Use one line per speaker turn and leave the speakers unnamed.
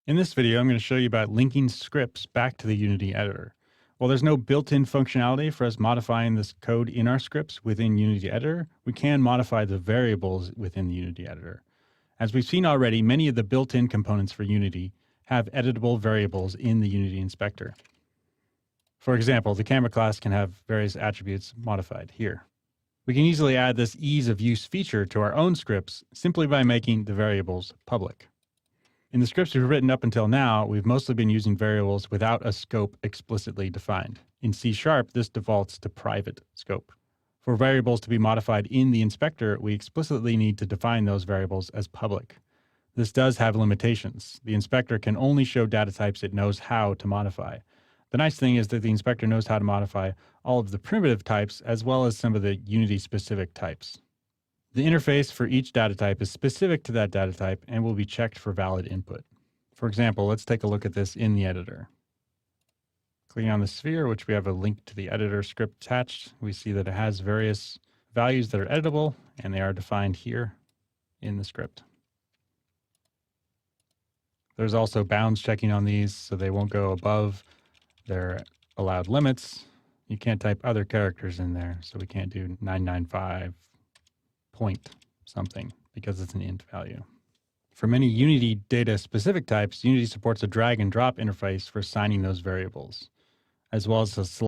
In this video, I'm going to show you about linking scripts back to the Unity editor. While there's no built-in functionality for us modifying this code in our scripts within Unity editor, we can modify the variables within the Unity editor. As we've seen already, many of the built-in components for Unity have editable variables in the Unity inspector. For example, the camera class can have various attributes modified here. We can easily add this ease of use feature to our own scripts simply by making the variables public. In the scripts we've written up until now, we've mostly been using variables without a scope explicitly defined. In C#, this defaults to private scope. For variables to be modified in the inspector, we explicitly need to define those variables as public. This does have limitations. The inspector can only show data types it knows how to modify. The nice thing is that the inspector knows how to modify all of the primitive types as well as some of the Unity-specific types. The interface for each data type is specific to that data type and will be checked for valid input. For example, let's take a look at this in the editor. Clicking on the sphere, which we have a link to the editor script attached, we see that it has various values that are editable, and they are defined here in the script. There's also bounds checking on these, so they won't go above their allowed limits. You can't type other characters in there, so we can't do 995 point something because it's an int value. For many Unity data specific types, Unity supports a drag and drop interface for assigning those variables, as well as a